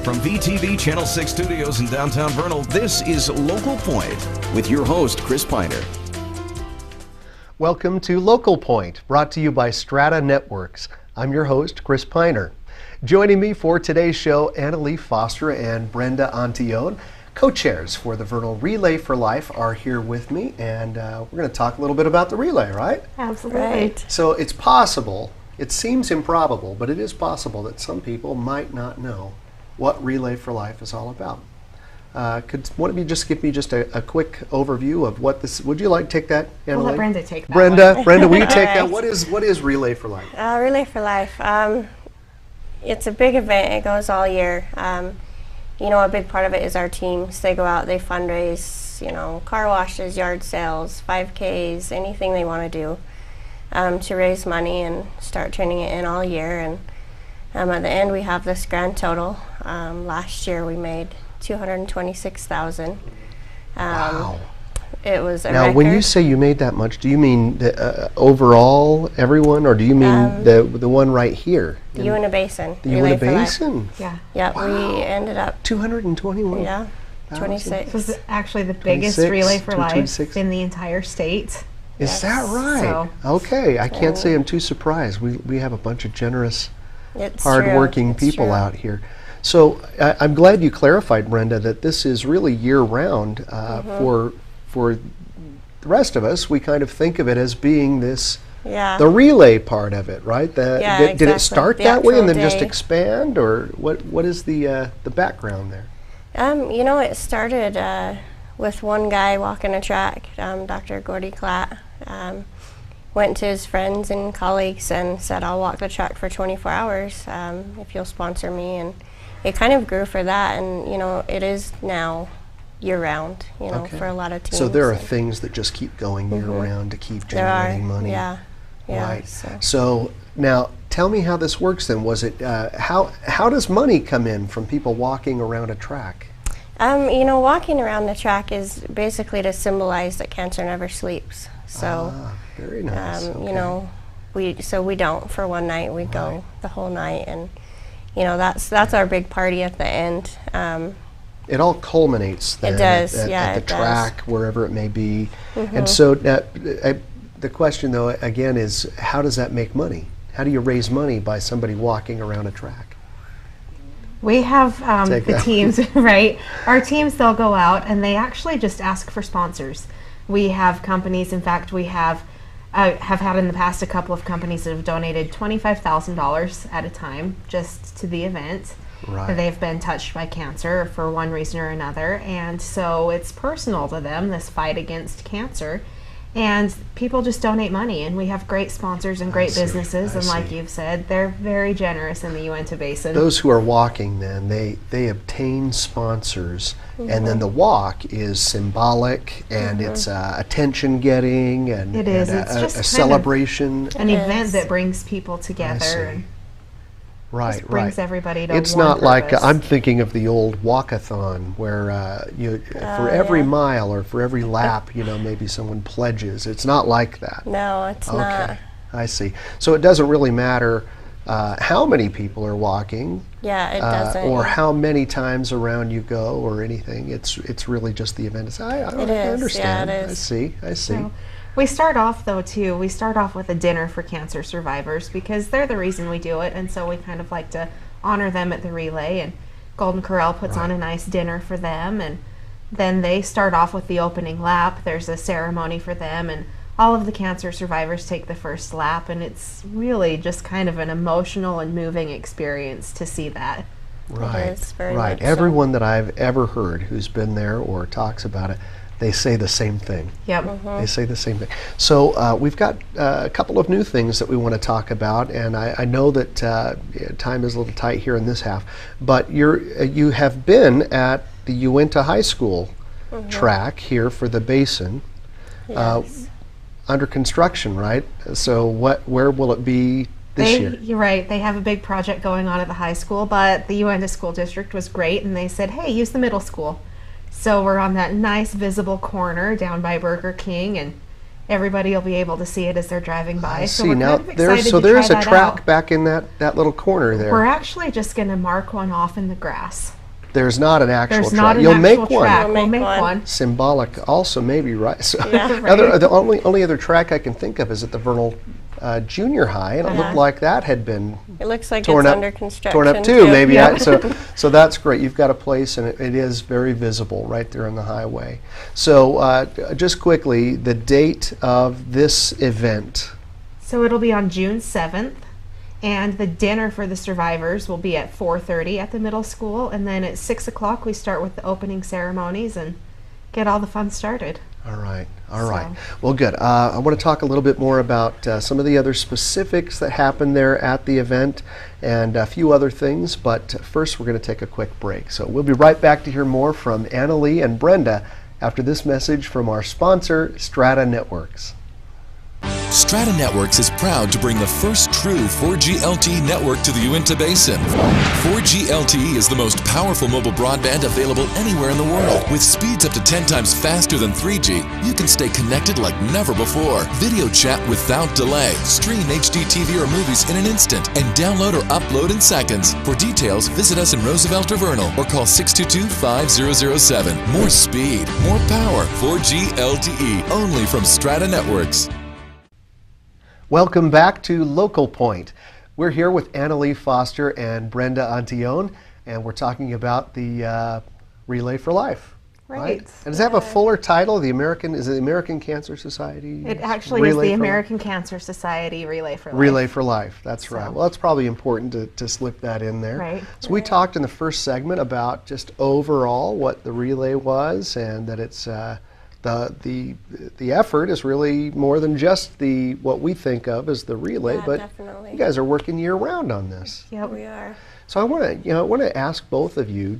From VTV Channel 6 studios in downtown Vernal, this is Local Point with your host, Chris Piner. Welcome to Local Point, brought to you by Strata Networks. I'm your host, Chris Piner. Joining me for today's show, Annalie Foster and Brenda Antillon, co-chairs for the Vernal Relay for Life, are here with me, and we're going to talk a little bit about the relay, right? Absolutely. Right. So it's possible, it seems improbable, but it is possible that some people might not know what Relay for Life is all about. Could one of you just give me just a quick overview of what this, would you like to take that, Annalie? We'll let Brenda take that Brenda, will you take All that? right. What is Relay for Life? Relay for Life. It's a big event. It goes all year. You know, a big part of it is our teams. They go out, they fundraise, you know, car washes, yard sales, 5Ks, anything they want to do to raise money and start turning it in all year. And at the end, we have this grand total. Last year, we made $226,000. Wow. It was a Now, record. when you say you made that much, do you mean the, overall, everyone, or do you mean the one right here? Uintah Basin. The Relay Uintah for Life. Basin? Yeah. Yeah, Wow. we ended up, 221. yeah, 26. This is actually the biggest 26, Relay for Life 226. in the entire state. Is Yes. that right? So- Okay, I can't say I'm too surprised. We have a bunch of generous, It's hard-working true. It's people true. out here. So I'm glad you clarified, Brenda, that this is really year-round. For the rest of us, we kind of think of it as being this, Yeah. the relay part of it, right? Yeah, Did it exactly. start The that way and actual then just day. expand, or what is the background there? You know, it started with one guy walking a track, Dr. Gordy Klatt. Went to his friends and colleagues and said, I'll walk the track for 24 hours if you'll sponsor me. And it kind of grew for that. And, you know, it is now year-round, you know, Okay. for a lot of teams. So there are And things that just keep going year-round to keep there are, generating money. yeah. Yeah, Right. so. So now, tell me how this works then. Was it how does money come in from people walking around a track? You know, walking around the track is basically to symbolize that cancer never sleeps. So, Very nice. you know, we don't for one night. We go the whole night, and you know that's our big party at the end. It all culminates then It does, at yeah, the it does. track, wherever it may be. And so the question, though, again, is how does that make money? How do you raise money by somebody walking around a track? We have Take the that. teams, right? Our teams, they'll go out and they actually just ask for sponsors. We have companies, in fact, we have had in the past a couple of companies that have donated $25,000 at a time just to the event. Right. They've been touched by cancer for one reason or another, and so it's personal to them, this fight against cancer. And people just donate money, and we have great sponsors and great see, businesses, I and like see. you've said, they're very generous in the Uintah Basin. Those who are walking then, they obtain sponsors, and then the walk is symbolic, and it's attention getting, and, It is. and It's a just kind of celebration. An It event is. that brings people see. together and Right, just brings right. everybody to It's one not like purpose. I'm thinking of the old walkathon where you for every yeah. mile or for every lap, you know, maybe someone pledges. It's not like that. No, it's not. Okay, I see. So it doesn't really matter how many people are walking, Yeah, it doesn't. or how many times around you go, or anything. It's really just the event. I It is, understand. yeah, it is. I see. So, we start off though too. We start off with a dinner for cancer survivors because they're the reason we do it, and so we kind of like to honor them at the relay. And Golden Corral puts on a nice dinner for them, and then they start off with the opening lap. There's a ceremony for them, and all of the cancer survivors take the first lap, and it's really just kind of an emotional and moving experience to see that. Right, is, very right. much so. Everyone that I've ever heard who's been there or talks about it, they say the same thing. Yep. They say the same thing. So we've got a couple of new things that we want to talk about, and I know that time is a little tight here in this half, but you have been at the Uintah High School track here for the Basin. Yes. Under construction, right? So where will it be this year? You're right. They have a big project going on at the high school, but the Uintah School District was great, and they said, hey, use the middle school. So we're on that nice visible corner down by Burger King, and everybody will be able to see it as they're driving by. I So see. we're Now kind of there's excited so to there's try a that track out. back in that little corner there. We're actually just going to mark one off in the grass. There's not an actual There's track. not an You'll make actual one. track. We'll We'll make make one. one. Symbolic, also maybe, right? So Yeah. the only other track I can think of is at the Junior High, and it looked like that had been It looks like torn it's up, under construction. torn up too. Maybe Yeah. so that's great. You've got a place, and it is very visible right there on the highway. So just quickly, the date of this event. So it'll be on June 7th, and the dinner for the survivors will be at 4:30 at the middle school, and then at 6 o'clock we start with the opening ceremonies and get all the fun started. All right, all right. So- Well, good. I want to talk a little bit more about some of the other specifics that happened there at the event and a few other things, but first we're going to take a quick break. So we'll be right back to hear more from Annalee and Brenda after this message from our sponsor, Strata Networks. Strata Networks is proud to bring the first true 4G LTE network to the Uintah Basin. 4G LTE is the most powerful mobile broadband available anywhere in the world. With speeds up to 10 times faster than 3G, you can stay connected like never before. Video chat without delay, stream HD TV or movies in an instant, and download or upload in seconds. For details, visit us in Roosevelt or Vernal or call 622-5007. More speed, more power. 4G LTE, only from Strata Networks. Welcome back to Local Point. We're here with Annalee Foster and Brenda Antillon, and we're talking about the Relay for Life. Right. And does it have a fuller title? Is it the American Cancer Society? It actually Relay is the for American Cancer Society Relay for Life. Relay for Life, that's right. So- Well, it's probably important to slip that in there. Right. So we talked in the first segment about just overall what the relay was, and that it's the effort is really more than just what we think of as the relay, Yeah, but definitely. you guys are working year round on this. Yep. We are. So I want to ask both of you,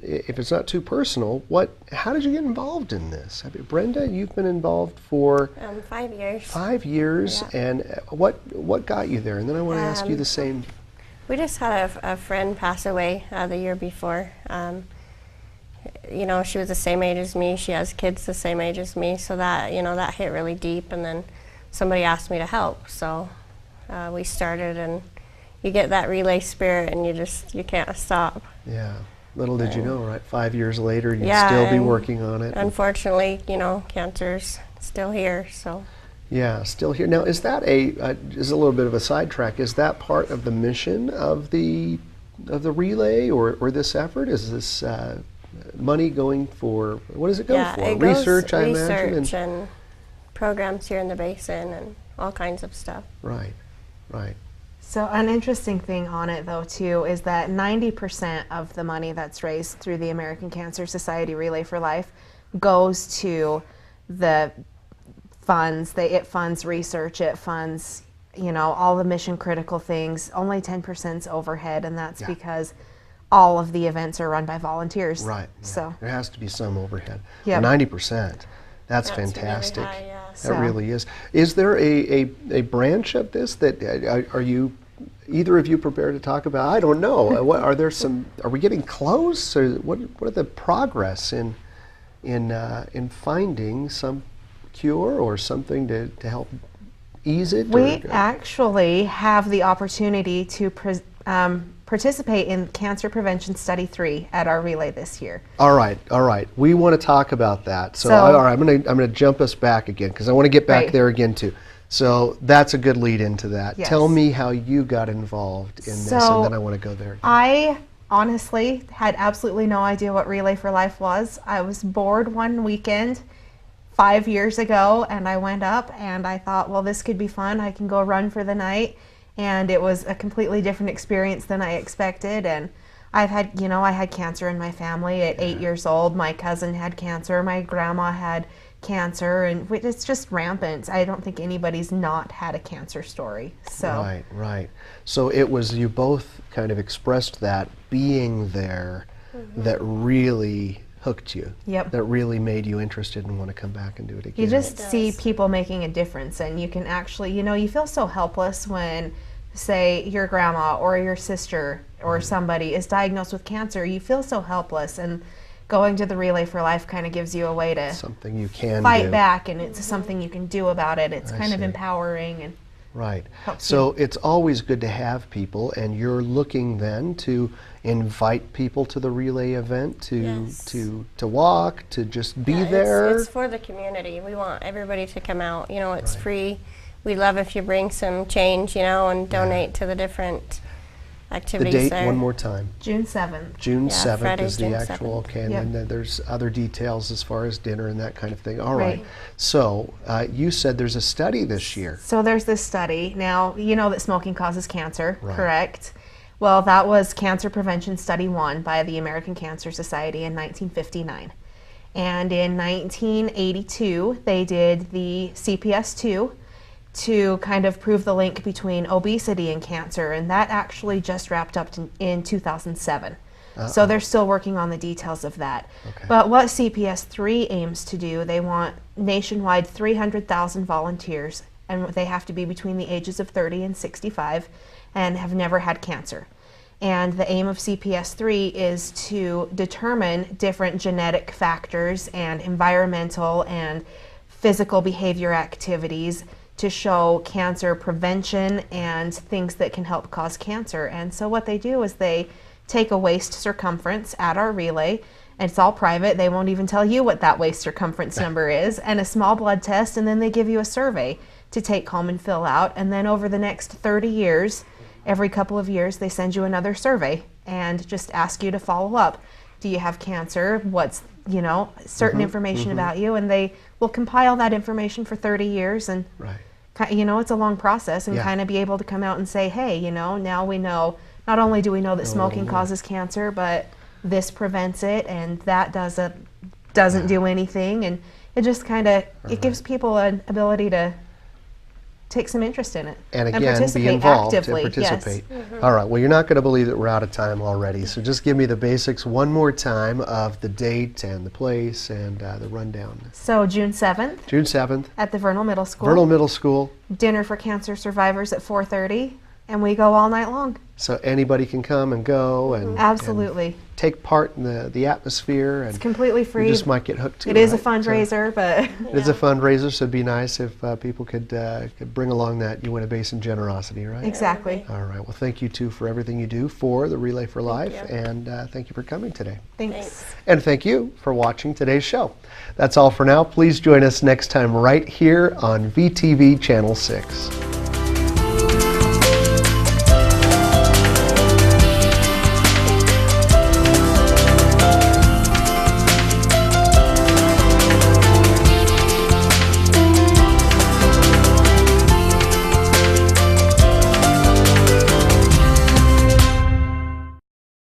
if it's not too personal, how did you get involved in this? I mean, Brenda, you've been involved for 5 years. 5 years, Yeah. and what got you there? And then I want to ask you the same. We just had a friend pass away the year before. You know, she was the same age as me. She has kids the same age as me, so that that hit really deep. And then somebody asked me to help, so we started. And you get that relay spirit, and you can't stop. Yeah. Little did you know, right? 5 years later, you'd Yeah, still be and working on it. Unfortunately, cancer's still here. So Yeah, still here. Now, is that is a little bit of a sidetrack? Is that part of the mission of the relay or this effort? Is this money going for, what does it go for? it goes Research, I imagine. research and programs here in the basin and all kinds of stuff. Right, right. So an interesting thing on it though too is that 90% of the money that's raised through the American Cancer Society Relay for Life goes to the funds. It funds research, it funds all the mission critical things. Only 10% is overhead, and that's because all of the events are run by volunteers. Right. Yeah. So there has to be some overhead. Yep. 90%. That's really fantastic. high, yeah. That So- really is. Is there a branch of this that are you either of you prepared to talk about? I don't know. What are there some? Are we getting close? Or what are the progress in finding some cure or something to help ease it? we actually have the opportunity to participate in Cancer Prevention Study 3 at our relay this year. All right. We want to talk about that. So, So- all right, I'm going to jump us back again because I want to get back Right. there again too. So that's a good lead into that. Yes. Tell me how you got involved in this, and So, then I want to go there. I honestly had absolutely no idea what Relay for Life was. I was bored one weekend 5 years ago, and I went up and I thought, well, this could be fun. I can go run for the night. And it was a completely different experience than I expected. And I had cancer in my family at 8 years old. My cousin had cancer. My grandma had cancer, and it's just rampant. I don't think anybody's not had a cancer story. So Right. So it was, you both kind of expressed that being there that really hooked you. Yep. That really made you interested and want to come back and do it again. you just It see does. people making a difference, and you can actually, you feel so helpless when, say, your grandma or your sister or somebody is diagnosed with cancer. You feel so helpless, and going to the Relay for Life kind of gives you a way to Something you can fight do. back, and it's something you can do about it. It's I kind of see. empowering and Right. helps So it's always good to have people, and you're looking then to invite people to the relay event to Yes. to walk, to just be Yeah, there. It's for the community. We want everybody to come out. You know, it's Right. free. We love if you bring some change, you know, and donate to the different The activities date there. one more time. June 7th. June Yeah, 7th Friday, is the June actual, 7th. okay, and Yep. then there's other details as far as dinner and that kind of thing. All right. Right. So you said there's a study this year. So there's this study. Now, you know that smoking causes cancer, Right. correct? Well, that was Cancer Prevention Study 1 by the American Cancer Society in 1959. And in 1982, they did the CPS-2 to kind of prove the link between obesity and cancer, and that actually just wrapped up in 2007. So they're still working on the details of that. Okay. But what CPS-3 aims to do, they want nationwide 300,000 volunteers, and they have to be between the ages of 30 and 65 and have never had cancer. And the aim of CPS-3 is to determine different genetic factors and environmental and physical behavior activities to show cancer prevention and things that can help cause cancer. And so what they do is they take a waist circumference at our relay, and it's all private. They won't even tell you what that waist circumference number is, and a small blood test, and then they give you a survey to take home and fill out. And then over the next 30 years, every couple of years, they send you another survey and just ask you to follow up. Do you have cancer? What's, you know, certain information about you, and they will compile that information for 30 years, and Right. you know, it's a long process, and Yeah. kind of be able to come out and say, hey, you know, now we know, not only do we know that smoking causes cancer, but this prevents it, and that doesn't do anything, and it just kind of, it gives people an ability to take some interest in it. And again, participate be involved actively. and participate. Yes. All right. Well, you're not going to believe that we're out of time already. So just give me the basics one more time of the date and the place and the rundown. So June 7th June 7th, at the Vernal Middle School. Vernal Middle School. Dinner for cancer survivors at 4:30, and we go all night long. So anybody can come and go and Absolutely. and take part in the atmosphere, and It's completely free. you just might get hooked to It is a right? So fundraiser, but it is a fundraiser, so it'd be nice if people could bring along that Uintah Basin generosity, right? exactly. All right. Well, thank you too for everything you do for the Relay for Life, you. and thank you for coming today. Thanks. And thank you for watching today's show. That's all for now. Please join us next time right here on VTV Channel 6.